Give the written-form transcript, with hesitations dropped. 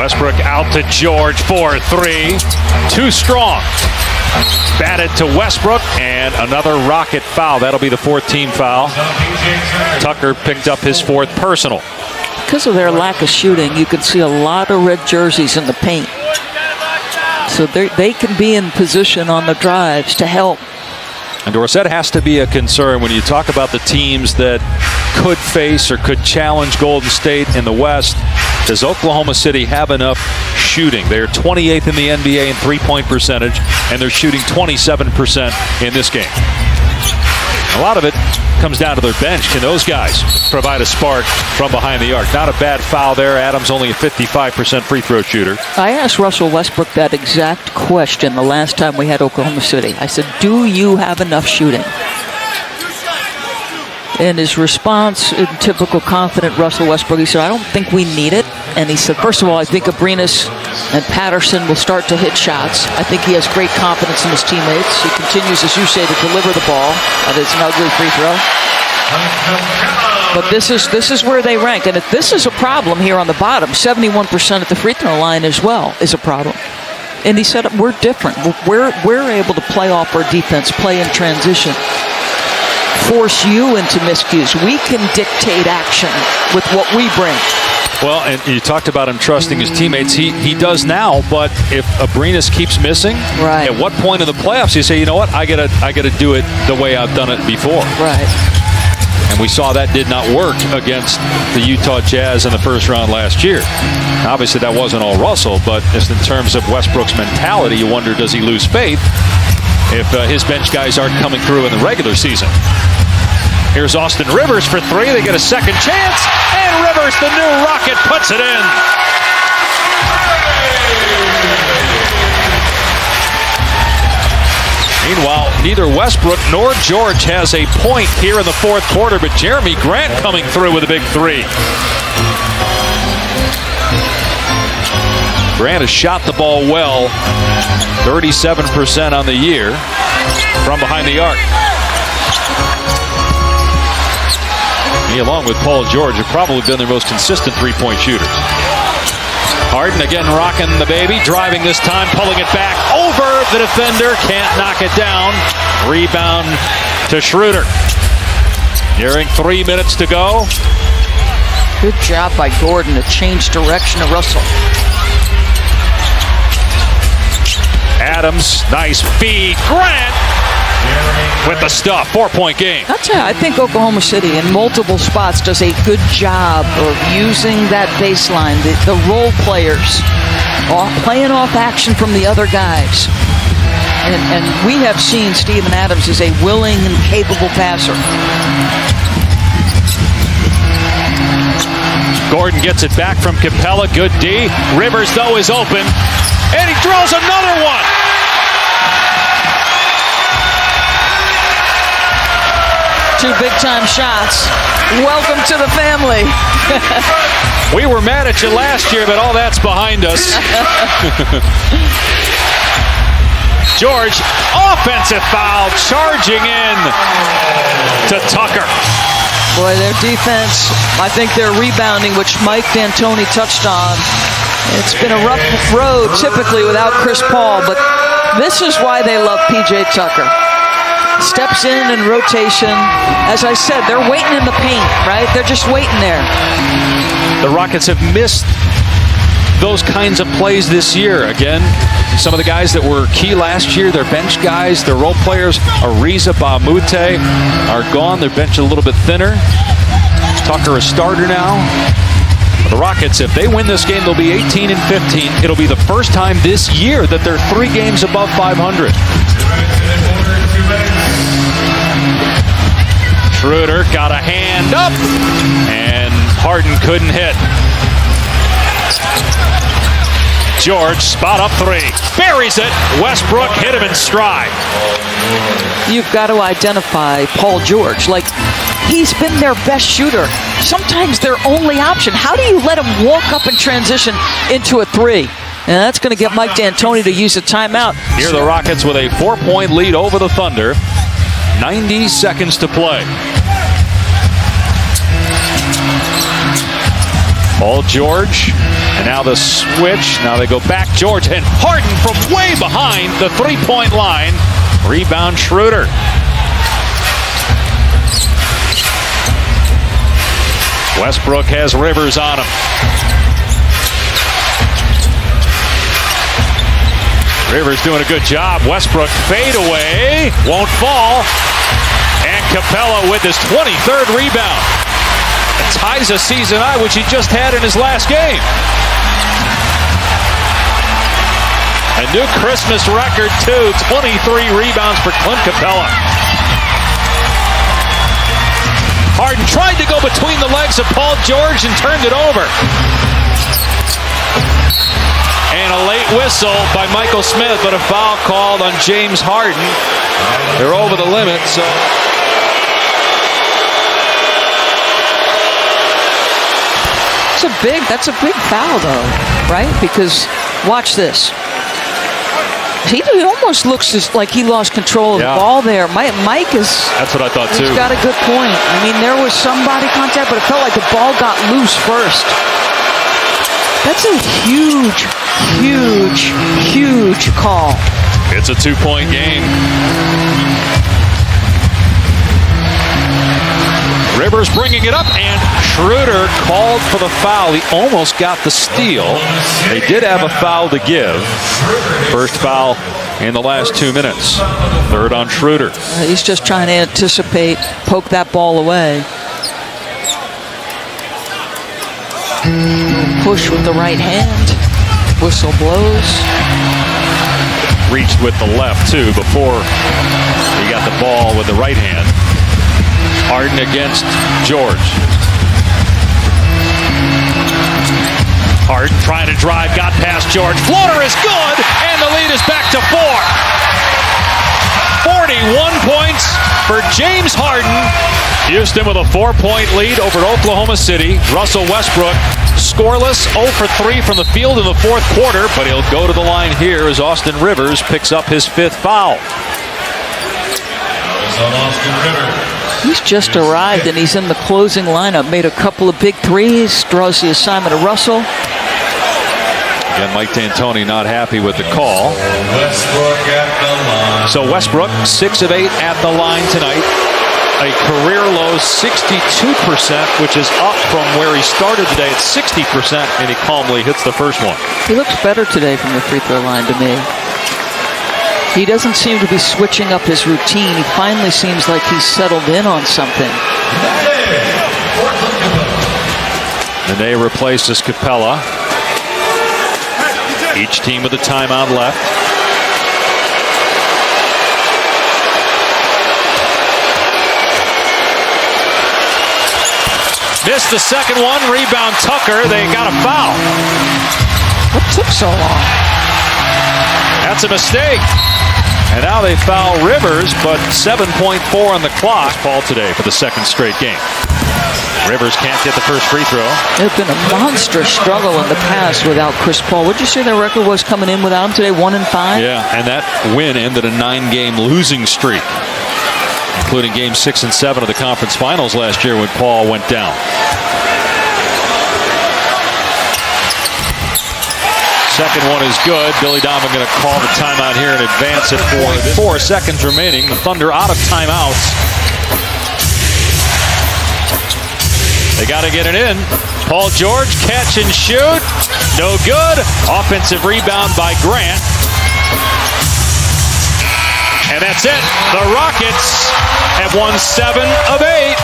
Westbrook out to George for 3. Too strong. Batted to Westbrook, and another Rocket foul. That'll be the 14th foul. Tucker picked up his 4th personal. Because of their lack of shooting, you can see a lot of red jerseys in the paint. So they can be in position on the drives to help. And Doris, that has to be a concern when you talk about the teams that could face or could challenge Golden State in the West. Does Oklahoma City have enough shooting? They're 28th in the NBA in three-point percentage, and they're shooting 27% in this game. A lot of it comes down to their bench. Can those guys provide a spark from behind the arc? Not a bad foul there. Adams only a 55% free throw shooter. I asked Russell Westbrook that exact question the last time we had Oklahoma City. I said, do you have enough shooting? And his response, in typical confident Russell Westbrook, he said, I don't think we need it. And he said, first of all, I think Abrinas and Patterson will start to hit shots. I think he has great confidence in his teammates. He continues, as you say, to deliver the ball. That is an ugly free throw. But this is where they rank. And if this is a problem here on the bottom, 71% at the free throw line as well is a problem. And he said, we're different. We're able to play off our defense, play in transition, force you into miscues. We can dictate action with what we bring. Well, and you talked about him trusting his teammates. He does now, but if Abrinas keeps missing, right, at what point in the playoffs you say, you know what, I gotta do it the way I've done it before. Right. And we saw that did not work against the Utah Jazz in the first round last year. Obviously, that wasn't all Russell, but just in terms of Westbrook's mentality, you wonder, does he lose faith if his bench guys aren't coming through in the regular season? Here's Austin Rivers for 3. They get a second chance, and Rivers, the new Rocket, puts it in. Meanwhile, neither Westbrook nor George has a point here in the 4th quarter, but Jeremy Grant coming through with a big 3. Grant has shot the ball well, 37% on the year from behind the arc. He, along with Paul George, have probably been their most consistent three-point shooters. Harden again rocking the baby, driving this time, pulling it back over the defender, can't knock it down. Rebound to Schroeder. Nearing 3 minutes to go. Good job by Gordon to change direction to Russell. Adams, nice feed. Grant with the stuff. 4-point game. I'll tell you, I think Oklahoma City in multiple spots does a good job of using that baseline, the role players, playing off action from the other guys. And we have seen Steven Adams as a willing and capable passer. Gordon gets it back from Capella. Good D. Rivers, though, is open. And he drills another one. Two big-time shots. Welcome to the family. We were mad at you last year, but all that's behind us. George, offensive foul, charging in to Tucker. Boy, their defense, I think they're rebounding, which Mike D'Antoni touched on. It's been a rough road, typically, without Chris Paul, but this is why they love P.J. Tucker. Steps in rotation. As I said, they're waiting in the paint, right? They're just waiting there. The Rockets have missed those kinds of plays this year. Again, some of the guys that were key last year, their bench guys, their role players, Ariza, Bamute, are gone. Their bench a little bit thinner. Tucker a starter now. The Rockets, if they win this game, they'll be 18-15. It'll be the first time this year that they're 3 games above 500. Schroeder got a hand up, and Harden couldn't hit. George, spot up 3. Buries it. Westbrook hit him in stride. You've got to identify Paul George. Like, he's been their best shooter. Sometimes their only option. How do you let him walk up and transition into a 3? And that's going to get Mike D'Antoni to use a timeout. Here the Rockets with a 4-point lead over the Thunder. 90 seconds to play. Paul George, and now the switch. Now they go back. George and Harden from way behind the three-point line. Rebound Schroeder. Westbrook has Rivers on him. Rivers doing a good job. Westbrook fade away. Won't fall. And Capella with his 23rd rebound. It ties a season high, which he just had in his last game. A new Christmas record, too. 23 rebounds for Clint Capella. Harden tried to go between the legs of Paul George and turned it over. And a late whistle by Michael Smith, but a foul called on James Harden. They're over the limit, so... That's a big foul, though, right? Because, watch this. He almost looks like he lost control of the ball there. Mike is... That's what I thought, too. He's got a good point. I mean, there was some body contact, but it felt like the ball got loose first. That's a huge, huge, huge call. It's a two-point game. Rivers bringing it up, and Schroeder called for the foul. He almost got the steal. They did have a foul to give. First foul in the last 2 minutes. Third on Schroeder. He's just trying to anticipate, poke that ball away. Push with the right hand. Whistle blows. Reached with the left, too, before he got the ball with the right hand. Harden against George. Harden trying to drive, got past George. Floater is good, and the lead is back to 4. 41 points for James Harden. Houston with a 4-point lead over Oklahoma City. Russell Westbrook scoreless, 0 for 3 from the field in the fourth quarter, but he'll go to the line here as Austin Rivers picks up his 5th foul. He's just arrived, and he's in the closing lineup. Made a couple of big threes. Draws the assignment of Russell. Again, Mike D'Antoni not happy with the call. So Westbrook, 6 of 8 at the line tonight. A career low 62%, which is up from where he started today at 60%, and he calmly hits the first one. He looks better today from the free throw line to me. He doesn't seem to be switching up his routine. He finally seems like he's settled in on something. And they replaces Capella. Each team with a timeout left. Missed the second one. Rebound Tucker. They got a foul. What took so long? That's a mistake. And now they foul Rivers, but 7.4 on the clock. Paul today for the second straight game. Rivers can't get the first free throw. It's been a monstrous struggle in the past without Chris Paul. What did you say their record was coming in without him today? 1-5? Yeah, and that win ended a 9-game losing streak, including Game 6 and 7 of the conference finals last year when Paul went down. Second one is good. Billy Donovan going to call the timeout here and advance it for 4 seconds remaining. The Thunder out of timeouts. They got to get it in. Paul George, catch and shoot. No good. Offensive rebound by Grant. And that's it. The Rockets have won 7 of 8.